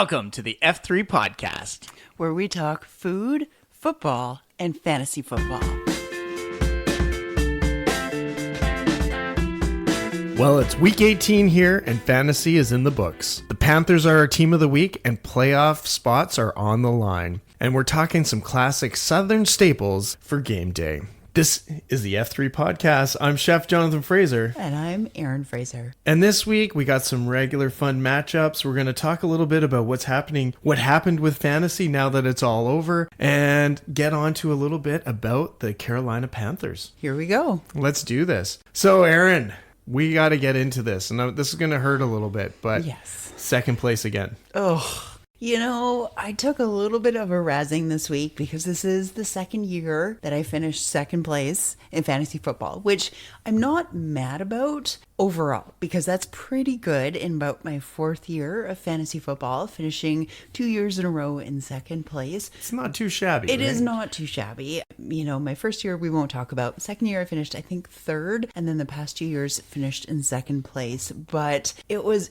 Welcome to the F3 podcast, where we talk food, football, and fantasy football. Well, it's week 18 here, and fantasy is in the books. The Panthers are our team of the week, and playoff spots are on the line. And we're talking some classic Southern staples for game day. This is the F3 podcast. I'm Chef Jonathan Frazier. And I'm Erin Frazier. And this week, we got some regular fun matchups. We're going to talk a little bit about what happened with fantasy now that it's all over, and get on to a little bit about the Carolina Panthers. Here we go. Let's do this. So, Erin, we got to get into this. And this is going to hurt a little bit, but yes. Second place again. Oh, you know, I took a little bit of a razzing this week because this is the second year that I finished second place in fantasy football, which I'm not mad about overall because that's pretty good in about my fourth year of fantasy football, finishing 2 years in a row in second place. It's not too shabby. It is not too shabby. You know, my first year we won't talk about. Second year I finished, I think, third, and then the past 2 years finished in second place. But it was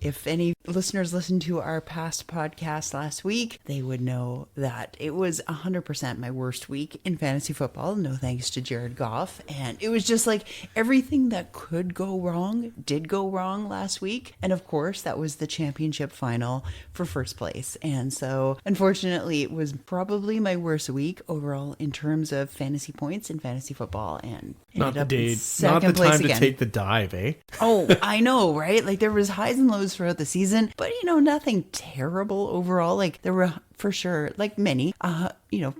if any listeners listened to our past podcast last week, they would know that it was 100% my worst week in fantasy football. No thanks to Jared Goff. And it was just like everything that could go wrong did go wrong last week. And of course, that was the championship final for first place. And so, unfortunately, it was probably my worst week overall in terms of fantasy points in fantasy football. And not the time to take the dive, eh? Oh, I know, right? Like there was highs and lows throughout the season, but nothing terrible overall. Like there were for sure, like many,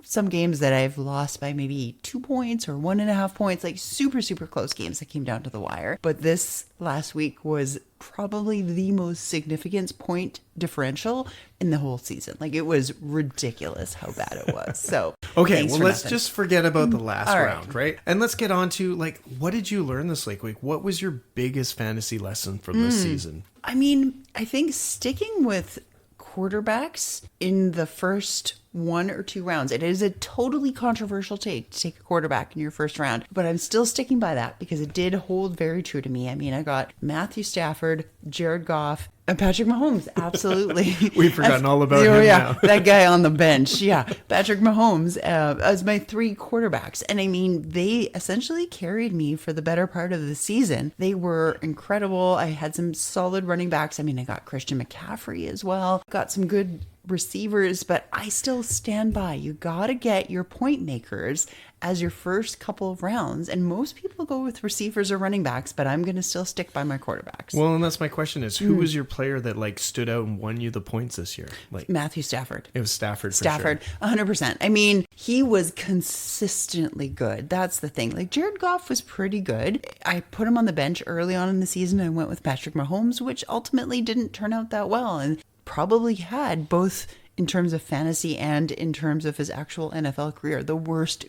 some games that I've lost by maybe 2 points or 1.5 points, like super, super close games that came down to the wire. But this last week was probably the most significant point differential in the whole season. Like it was ridiculous how bad it was. So okay, well, let's just forget about the last round, right? And let's get on to what did you learn this week? What was your biggest fantasy lesson from this season? I mean, I think sticking with quarterbacks in the first 1 or 2 rounds. It is a totally controversial take to take a quarterback in your first round, but I'm still sticking by that because it did hold very true to me. I mean, I got Matthew Stafford, Jared Goff, and Patrick Mahomes. Absolutely. We've forgotten all about him now. That guy on the bench. Yeah. Patrick Mahomes as my 3 quarterbacks. And I mean, they essentially carried me for the better part of the season. They were incredible. I had some solid running backs. I mean, I got Christian McCaffrey as well. Got some good receivers, but I still stand by. You got to get your point makers as your first couple of rounds. And most people go with receivers or running backs, but I'm going to still stick by my quarterbacks. Well, and that's my question is, who was your player that stood out and won you the points this year? Matthew Stafford. It was Stafford for Stafford, sure. 100%. I mean, he was consistently good. That's the thing. Jared Goff was pretty good. I put him on the bench early on in the season. I went with Patrick Mahomes, which ultimately didn't turn out that well. And probably had both in terms of fantasy and in terms of his actual NFL career, the worst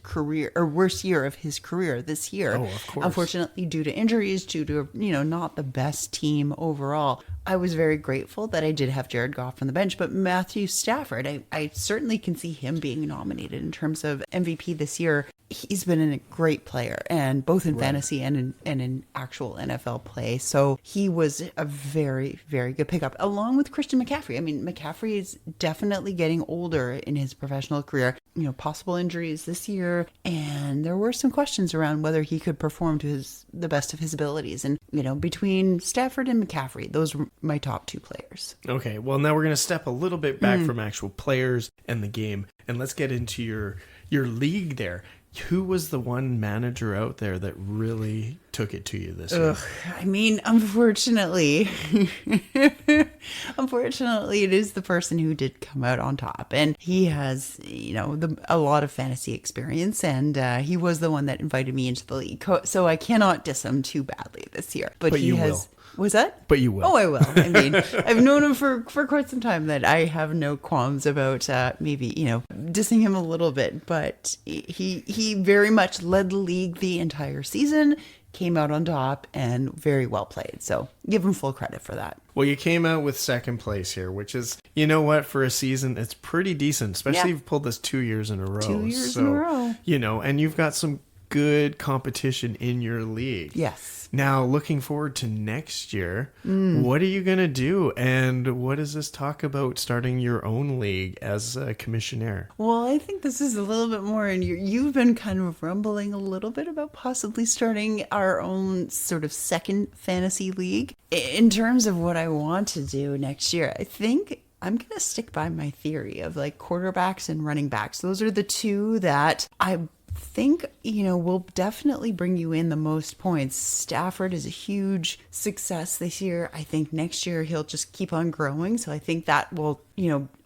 year of his career this year. Oh, of course. Unfortunately, due to injuries, due to, not the best team overall. I was very grateful that I did have Jared Goff on the bench, but Matthew Stafford, I certainly can see him being nominated in terms of MVP this year. He's been a great player, and both in fantasy and in actual NFL play. So he was a very, very good pickup, along with Christian McCaffrey. I mean, McCaffrey is definitely getting older in his professional career. Possible injuries this year, and there were some questions around whether he could perform to the best of his abilities. And between Stafford and McCaffrey, those were my top 2 players. Okay, well, now we're going to step a little bit back from actual players and the game, and let's get into your league there. Who was the one manager out there that really took it to you this year? I mean, unfortunately, it is the person who did come out on top. And he has, a lot of fantasy experience. And he was the one that invited me into the league. So I cannot diss him too badly this year. But he has... Will. Was that? But you will. Oh, I will. I mean, I've known him for quite some time that I have no qualms about maybe, dissing him a little bit. But he very much led the league the entire season, came out on top, and very well played. So give him full credit for that. Well, you came out with second place here, which is, for a season, it's pretty decent, especially if you've pulled this 2 years in a row. 2 years in a row. And you've got some good competition in your league. Yes. Now, looking forward to next year, what are you going to do? And what does this talk about starting your own league as a commissionaire? Well, I think this is a little bit more, and you've been kind of rumbling a little bit about possibly starting our own sort of second fantasy league. In terms of what I want to do next year, I think I'm going to stick by my theory of like quarterbacks and running backs. Those are the two that I think, will definitely bring you in the most points. Stafford is a huge success this year. I think next year he'll just keep on growing. So I think that will,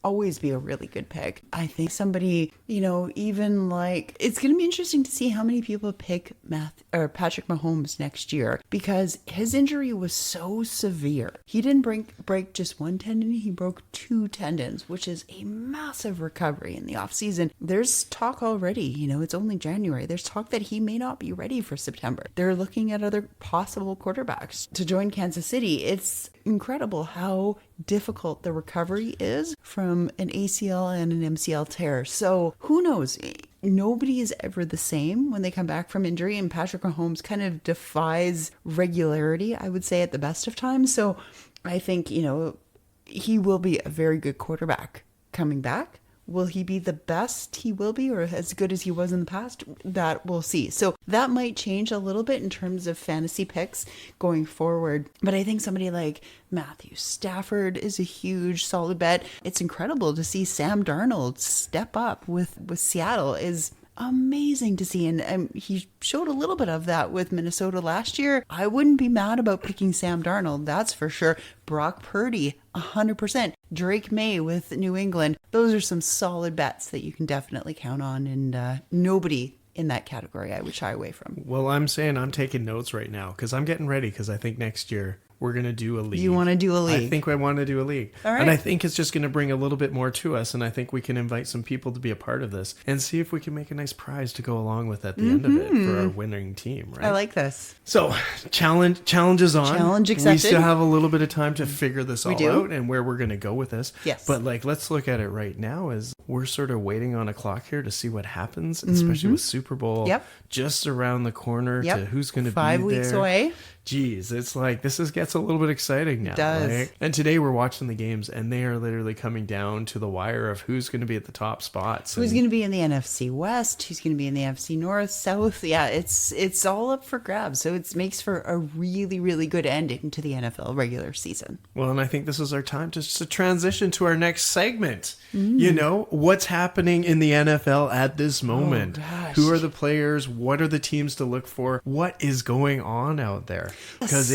always be a really good pick. I think somebody, even like, it's going to be interesting to see how many people pick Patrick Mahomes next year, because his injury was so severe. He didn't break just one tendon, he broke 2 tendons, which is a massive recovery in the offseason. There's talk already, it's only January. There's talk that he may not be ready for September. They're looking at other possible quarterbacks to join Kansas City. It's incredible how difficult the recovery is from an ACL and an MCL tear. So who knows? Nobody is ever the same when they come back from injury, and Patrick Mahomes kind of defies regularity, I would say, at the best of times. So I think, he will be a very good quarterback coming back. Will he be the best he will be, or as good as he was in the past? That we'll see. So that might change a little bit in terms of fantasy picks going forward. But I think somebody like Matthew Stafford is a huge solid bet. It's incredible to see Sam Darnold step up with Seattle is amazing to see. And he showed a little bit of that with Minnesota last year. I wouldn't be mad about picking Sam Darnold, that's for sure. Brock Purdy, 100%. Drake May with New England. Those are some solid bets that you can definitely count on. And nobody in that category I would shy away from. Well, I'm saying I'm taking notes right now because I'm getting ready, because I think next year we're going to do a league. You want to do a league? I think I want to do a league. All right. And I think it's just going to bring a little bit more to us. And I think we can invite some people to be a part of this and see if we can make a nice prize to go along with at the end of it for our winning team, right? I like this. So challenge is on. Challenge accepted. We still have a little bit of time to figure this all out and where we're going to go with this. Yes. But let's look at it right now as we're sort of waiting on a clock here to see what happens, especially with Super Bowl just around the corner to who's going to be there. 5 weeks away. Geez, it's like this gets a little bit exciting now. It does. Right? And today we're watching the games, and they are literally coming down to the wire of who's going to be at the top spots. Who's going to be in the NFC West? Who's going to be in the NFC North, South? Yeah, it's all up for grabs. So it makes for a really, really good ending to the NFL regular season. Well, and I think this is our time to transition to our next segment. What's happening in the NFL at this moment? Oh, gosh. Who are the players? What are the teams to look for? What is going on out there? Because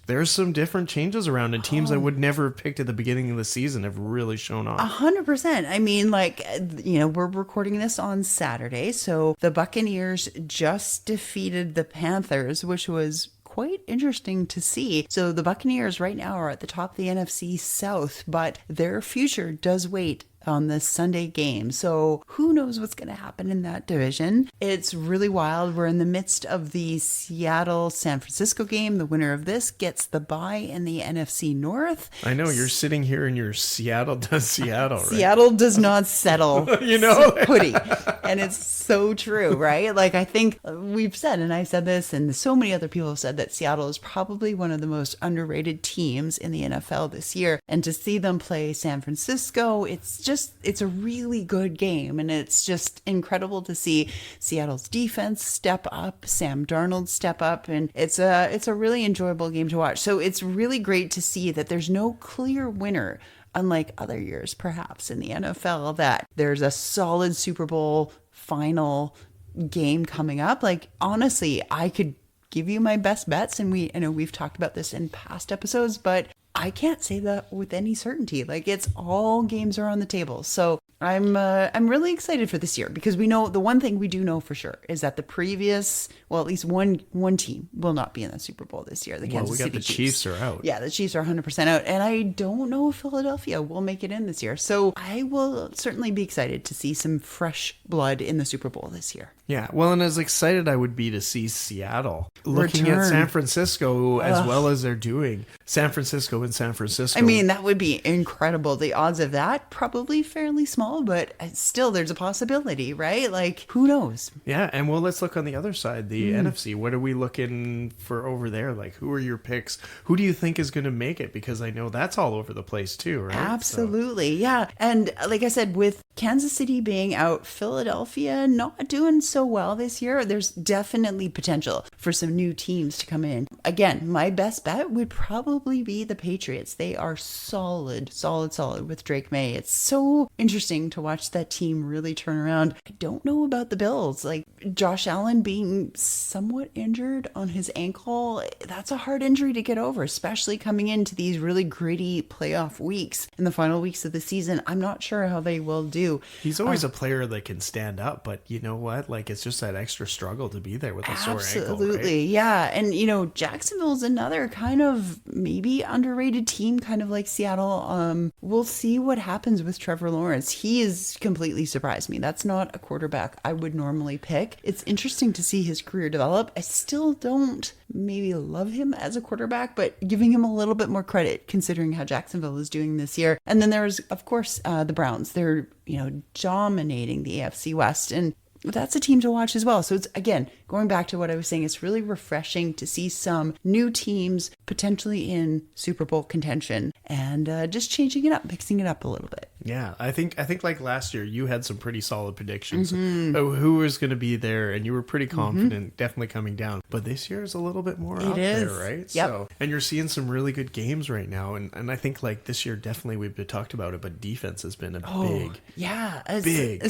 there's some different changes around, and teams I would never have picked at the beginning of the season have really shown off. 100%. I mean, we're recording this on Saturday, so the Buccaneers just defeated the Panthers, which was quite interesting to see. So the Buccaneers right now are at the top of the NFC South, but their future does wait on this Sunday game. So who knows what's going to happen in that division? It's really wild. We're in the midst of the Seattle-San Francisco game. The winner of this gets the bye in the NFC North. I know you're sitting here in your Seattle does Seattle, right? Seattle does not settle. Hoodie. And it's so true, right? I think we've said, and I said this, and so many other people have said that Seattle is probably one of the most underrated teams in the NFL this year. And to see them play San Francisco, it's a really good game, and it's just incredible to see Seattle's defense step up, Sam Darnold step up, and it's a really enjoyable game to watch. So it's really great to see that there's no clear winner, unlike other years perhaps in the NFL, that there's a solid Super Bowl final game coming up. Honestly, I could give you my best bets, and I know we've talked about this in past episodes, but I can't say that with any certainty. It's all games are on the table. So I'm really excited for this year, because we know the one thing we do know for sure is that at least one team will not be in the Super Bowl this year. The Kansas City Chiefs are out. Yeah, the Chiefs are 100% out, and I don't know if Philadelphia will make it in this year. So I will certainly be excited to see some fresh blood in the Super Bowl this year. Yeah, well, and as excited I would be to see Seattle looking at San Francisco as well as they're doing. San Francisco and San Francisco. I mean, that would be incredible. The odds of that, probably fairly small. small, but still there's a possibility, right? Like, who knows? Yeah, and well, let's look on the other side, the NFC. What are we looking for over there? Like, who are your picks? Who do you think is going to make it? Because I know that's all over the place too, right? Absolutely, yeah. And like I said, with Kansas City being out, Philadelphia not doing so well this year, there's definitely potential for some new teams to come in. Again, my best bet would probably be the Patriots. They are solid with Drake May. It's so interesting to watch that team really turn around. I don't know about the Bills. Like, Josh Allen being somewhat injured on his ankle, that's a hard injury to get over, especially coming into these really gritty playoff weeks in the final weeks of the season. I'm not sure how they will do. He's always a player that can stand up, but you know what? Like, it's just that extra struggle to be there with a sore ankle. Absolutely, right? Yeah. And, Jacksonville's another kind of maybe underrated team, kind of like Seattle. We'll see what happens with Trevor Lawrence. He has completely surprised me. That's not a quarterback I would normally pick. It's interesting to see his career develop. I still don't maybe love him as a quarterback, but giving him a little bit more credit considering how Jacksonville is doing this year. And then there's, of course, the Browns. They're, dominating the AFC West, and that's a team to watch as well. So it's, again, going back to what I was saying, it's really refreshing to see some new teams potentially in Super Bowl contention and just changing it up, mixing it up a little bit. Yeah, I think like last year, you had some pretty solid predictions of who was going to be there, and you were pretty confident, definitely coming down. But this year is a little bit more out there, right? Yep. So, and you're seeing some really good games right now, and I think like this year, definitely we've talked about it, but defense has been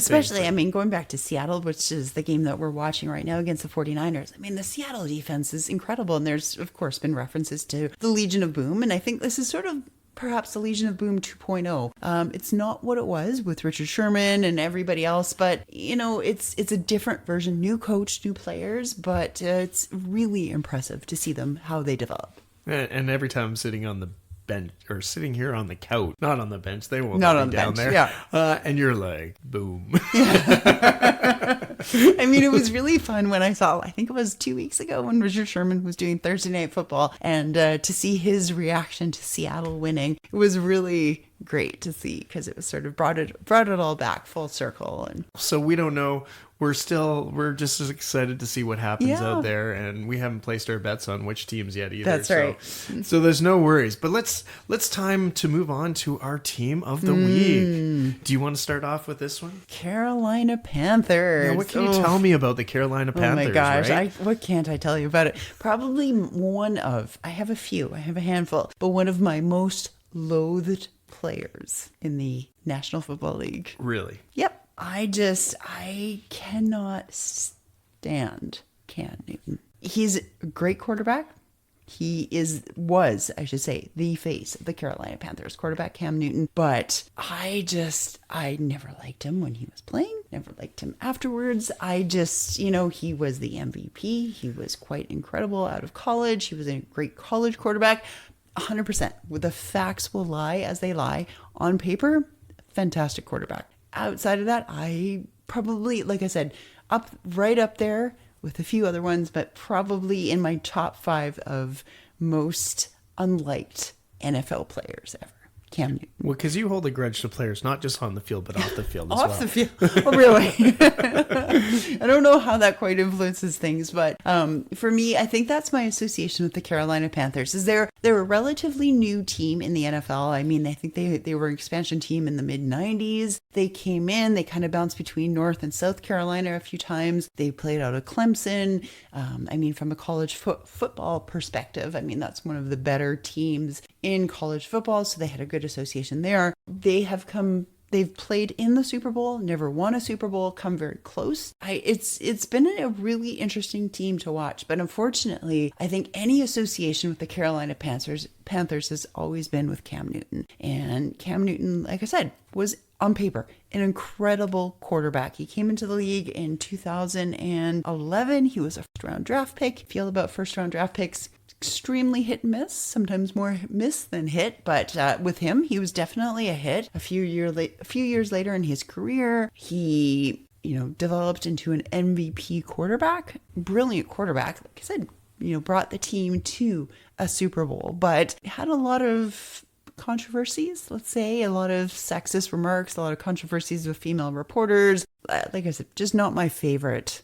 especially, I mean, going back to Seattle, which is the game that we're watching right now against the 49ers. I mean, the Seattle defense is incredible, and there's, of course, been references to the Legion of Boom, and I think this is sort of perhaps the Legion of Boom 2.0. It's not what it was with Richard Sherman and everybody else, but, it's a different version, new coach, new players, but it's really impressive to see them, how they develop. And every time I'm sitting on the bench or sitting here on the couch, not on the bench, they won't not let on me the down bench, there. Yeah. And you're like, boom. I mean, it was really fun when I think it was 2 weeks ago when Richard Sherman was doing Thursday Night Football, and to see his reaction to Seattle winning, it was really great to see because it was sort of brought it all back full circle. And so we don't know. We're just as excited to see what happens out there, and we haven't placed our bets on which teams yet either. That's right. So there's no worries. But let's time to move on to our team of the week. Do you want to start off with this one? Carolina Panthers. Now, what can you tell me about the Carolina Panthers? Oh my gosh, right? what can't I tell you about it? Probably I have a handful, but one of my most loathed players in the National Football League. Really? Yep. I cannot stand Cam Newton. He's a great quarterback. He was, I should say, the face of the Carolina Panthers, quarterback Cam Newton. But I never liked him when he was playing, never liked him afterwards. He was the MVP. He was quite incredible out of college. He was a great college quarterback. 100%. The facts will lie as they lie. On paper, fantastic quarterback. Outside of that, I probably, like I said, right up there with a few other ones, but probably in my top 5 of most unliked NFL players ever. Cam Newton. Well, because you hold a grudge to players, not just on the field, but off the field as well. Off the field? Oh, really? I don't know how that quite influences things, but for me, I think that's my association with the Carolina Panthers. They're a relatively new team in the NFL. I mean, I think they were an expansion team in the mid-90s. They came in, they kind of bounced between North and South Carolina a few times. They played out of Clemson. From a college football perspective, that's one of the better teams in college football, so they had a good association there. They've played in the Super Bowl, never won a Super Bowl, come very close. It's been a really interesting team to watch, but unfortunately, I think any association with the Carolina Panthers has always been with Cam Newton. And Cam Newton, like I said, was on paper an incredible quarterback. He came into the league in 2011. He was a first-round draft pick. Feel about first-round draft picks. Extremely hit and miss, sometimes more miss than hit, but with him, he was definitely a hit. A few years later in his career, he developed into an MVP quarterback, brilliant quarterback. Like I said, brought the team to a Super Bowl, but had a lot of controversies, let's say, a lot of sexist remarks, a lot of controversies with female reporters. Like I said, just not my favorite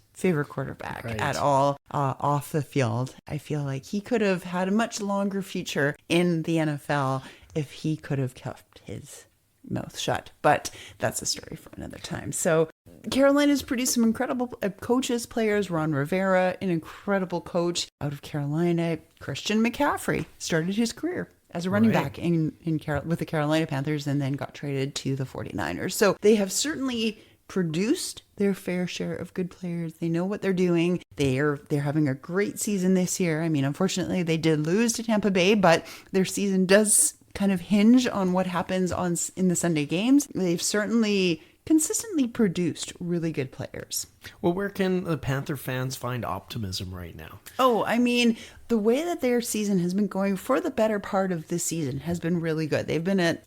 quarterback at all off the field. I feel like he could have had a much longer future in the NFL if he could have kept his mouth shut. But that's a story for another time. So Carolina's produced some incredible coaches, players. Ron Rivera, an incredible coach out of Carolina. Christian McCaffrey started his career as a running back with the Carolina Panthers and then got traded to the 49ers. So they have certainly produced their fair share of good players. They know what they're doing. They're having a great season this year. I mean, unfortunately, they did lose to Tampa Bay, but their season does kind of hinge on what happens in the Sunday games. They've certainly consistently produced really good players. Well, where can the Panther fans find optimism right now? Oh, I mean, the way that their season has been going for the better part of this season has been really good. They've been at,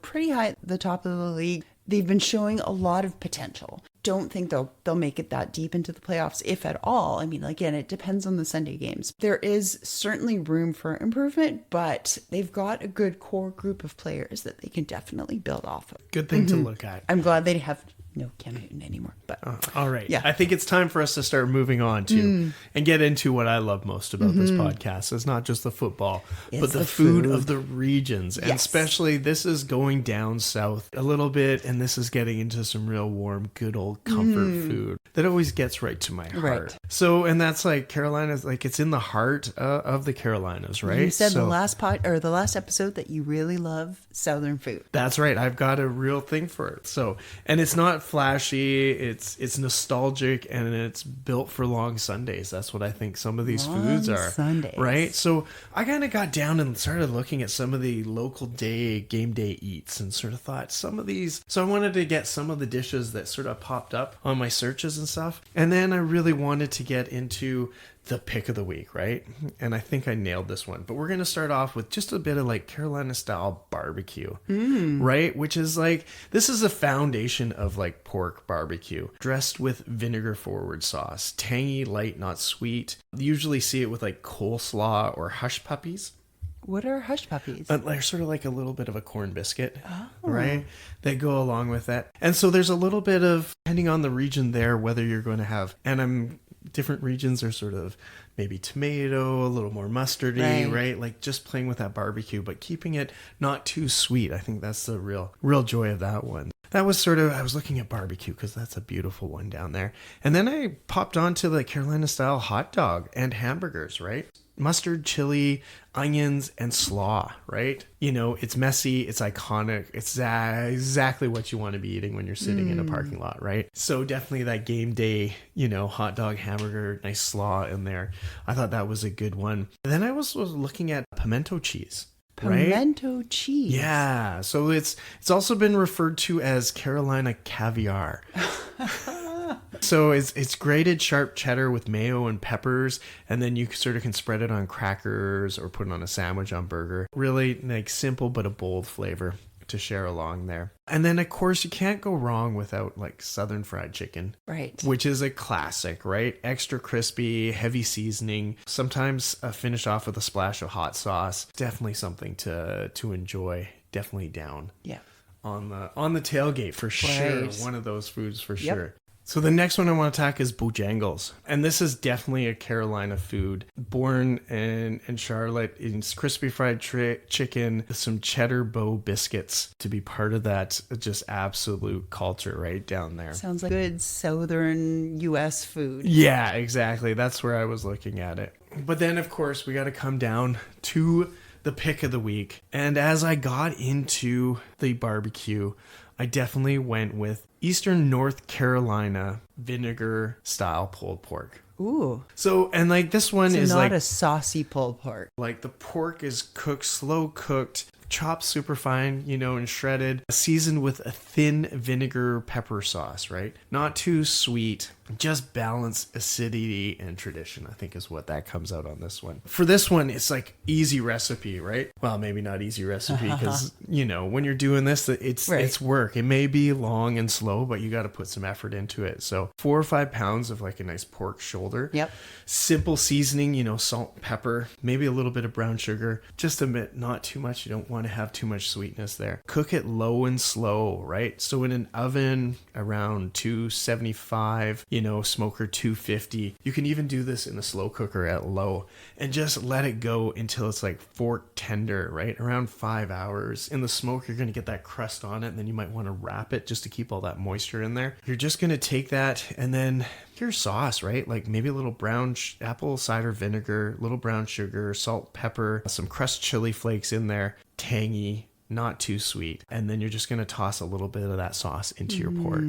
pretty high at the top of the league. They've been showing a lot of potential. Don't think they'll make it that deep into the playoffs, if at all. I mean, again, it depends on the Sunday games. There is certainly room for improvement, but they've got a good core group of players that they can definitely build off of. Good thing to look at. I'm glad they have no Cam Newton anymore. But all right. Yeah. I think it's time for us to start moving on to and get into what I love most about this podcast. It's not just the football, but the food of the regions. And especially this is going down south a little bit, and this is getting into some real warm, good old comfort food that always gets right to my heart. Right. So, and that's like Carolina's, like it's in the heart of the Carolinas, right? You said the last episode that you really love Southern food. That's right. I've got a real thing for it. So, and it's not flashy, it's nostalgic, and it's built for long Sundays. That's what I think some of these foods are. Sundays. Right? So I kind of got down and started looking at some of the local game day eats and sort of thought some of these. So I wanted to get some of the dishes that sort of popped up on my searches and stuff. And then I really wanted to get into the pick of the week, right? And I think I nailed this one. But we're going to start off with just a bit of like Carolina style barbecue, right? Which is like, this is the foundation of like pork barbecue, dressed with vinegar forward sauce, tangy, light, not sweet. You usually see it with like coleslaw or hush puppies. What are hush puppies? They're sort of like a little bit of a corn biscuit, right? They go along with that. And so there's a little bit of, depending on the region there, whether you're going to have, different regions are sort of maybe tomato, a little more mustardy, right? Like just playing with that barbecue, but keeping it not too sweet. I think that's the real joy of that one. That was sort of, I was looking at barbecue because that's a beautiful one down there. And then I popped onto the Carolina style hot dog and hamburgers, right? Mustard, chili, onions, and slaw, right? It's messy, it's iconic, it's exactly what you want to be eating when you're sitting in a parking lot, right? So definitely that game day, hot dog, hamburger, nice slaw in there. I thought that was a good one. And then I was looking at pimento cheese. Pimento cheese. Yeah. So it's also been referred to as Carolina caviar. So it's grated sharp cheddar with mayo and peppers, and then you sort of can spread it on crackers or put it on a sandwich on burger. Really like simple but a bold flavor to share along there. And then of course you can't go wrong without like Southern fried chicken, right? Which is a classic, right? Extra crispy, heavy seasoning, sometimes finished off with a splash of hot sauce. Definitely something to enjoy. Definitely down. Yeah. On the tailgate for sure. Right. One of those foods for sure. So the next one I want to talk is Bojangles. And this is definitely a Carolina food. Born in Charlotte, it's crispy fried chicken, some cheddar bow biscuits to be part of that just absolute culture right down there. Sounds like good Southern U.S. food. Yeah, exactly. That's where I was looking at it. But then, of course, we got to come down to the pick of the week. And as I got into the barbecue, I definitely went with Eastern North Carolina vinegar style pulled pork. Ooh. So, and like this one is not like a saucy pulled pork. Like the pork is cooked, slow cooked, chopped super fine, and shredded, seasoned with a thin vinegar pepper sauce, right? Not too sweet. just balance acidity and tradition, I think is what that comes out on this one. For this one, it's like easy recipe, right? Well, maybe not easy recipe because, when you're doing this, it's work. It may be long and slow, but you got to put some effort into it. So 4 or 5 pounds of like a nice pork shoulder. Yep. Simple seasoning, salt, pepper, maybe a little bit of brown sugar, just a bit, not too much. You don't want to have too much sweetness there. Cook it low and slow, right? So in an oven around 275, smoker 250. You can even do this in a slow cooker at low and just let it go until it's like fork tender, right? Around 5 hours. In the smoke, you're going to get that crust on it, and then you might want to wrap it just to keep all that moisture in there. You're just going to take that and then your sauce, right? Like maybe a little brown apple cider vinegar, little brown sugar, salt, pepper, some crushed chili flakes in there, tangy, not too sweet. And then you're just going to toss a little bit of that sauce into your pork.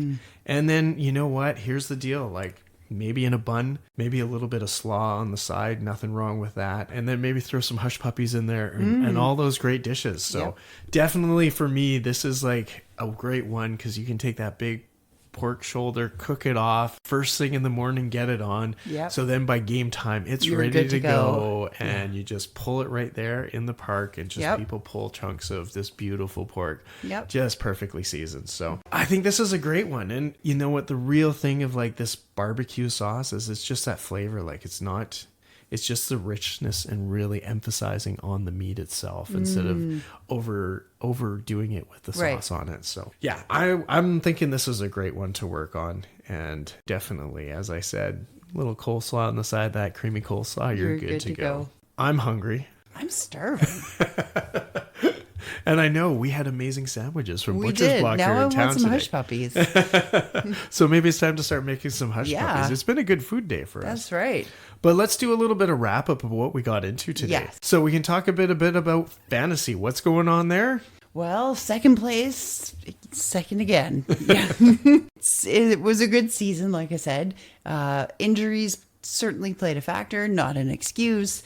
And then, you know what? Here's the deal. Like maybe in a bun, maybe a little bit of slaw on the side. Nothing wrong with that. And then maybe throw some hush puppies in there and all those great dishes. So definitely for me, this is like a great one because you can take that big pork shoulder, cook it off first thing in the morning, get it on. So then by game time, you're ready to go. And you just pull it right there in the park and just people pull chunks of this beautiful pork. Just perfectly seasoned. So I think this is a great one. And you know what? The real thing of like this barbecue sauce is it's just that flavor. Like it's just the richness and really emphasizing on the meat itself instead of overdoing it with the sauce on it. So yeah, I'm thinking this is a great one to work on. And definitely, as I said, little coleslaw on the side, that creamy coleslaw, you're good to go. I'm hungry. I'm starving. And I know we had amazing sandwiches from Butcher's Block here in town today. Now I want some hush puppies. So maybe it's time to start making some hush puppies. It's been a good food day for us. That's right. But let's do a little bit of wrap up of what we got into today. Yes. So we can talk a bit about fantasy. What's going on there? Well, second place, second again. It was a good season, like I said. Injuries certainly played a factor, not an excuse.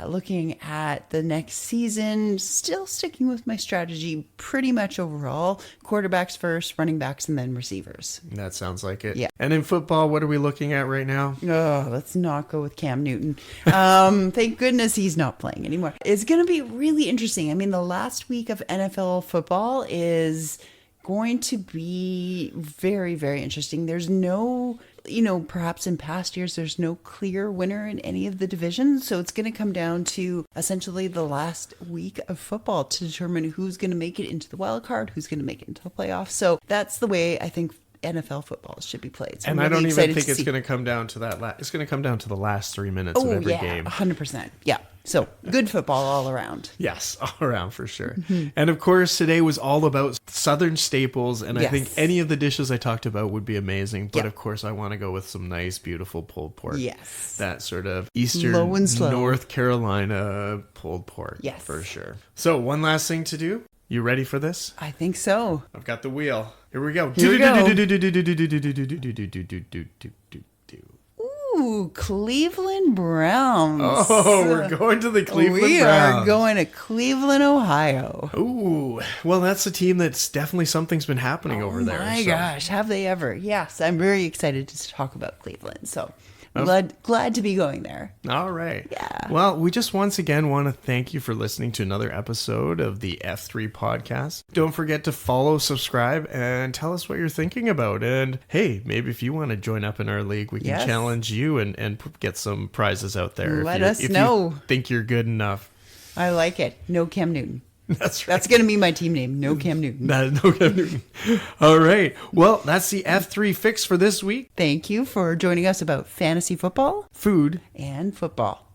Looking at the next season, still sticking with my strategy pretty much overall. Quarterbacks first, running backs, and then receivers. That sounds like it. Yeah. And in football, what are we looking at right now? Oh, let's not go with Cam Newton. Thank goodness he's not playing anymore. It's going to be really interesting. I mean, the last week of NFL football is going to be very, very interesting. There's no, perhaps in past years, there's no clear winner in any of the divisions. So it's going to come down to essentially the last week of football to determine who's going to make it into the wild card, who's going to make it into the playoffs. So that's the way I think NFL football should be played. So and I don't even think it's going to come down to that. It's going to come down to the last 3 minutes of every game. 100%. Yeah. So good football all around. Yes, all around for sure. And of course, today was all about Southern staples. And I think any of the dishes I talked about would be amazing. But of course, I want to go with some nice, beautiful pulled pork. Yes. That sort of Eastern low and slow North Carolina pulled pork. Yes. For sure. So one last thing to do. You ready for this? I think so. I've got the wheel. Here we go. Ooh, Cleveland Browns. Oh, we're going to the Cleveland Browns. We are going to Cleveland, Ohio. Ooh, well, that's a team that's definitely something's been happening over there. Oh my gosh, have they ever? Yes, I'm very excited to talk about Cleveland. So glad to be going there. All right. Yeah. Well, we just once again want to thank you for listening to another episode of the F3 podcast. Don't forget to follow, subscribe, and tell us what you're thinking about. And hey, maybe if you want to join up in our league, we can challenge you and get some prizes out there. Let us know. You think you're good enough. I like it. No Cam Newton. That's right. That's going to be my team name. No Cam Newton. No Cam Newton. All right. Well, that's the F3 fix for this week. Thank you for joining us about fantasy football, food, and football.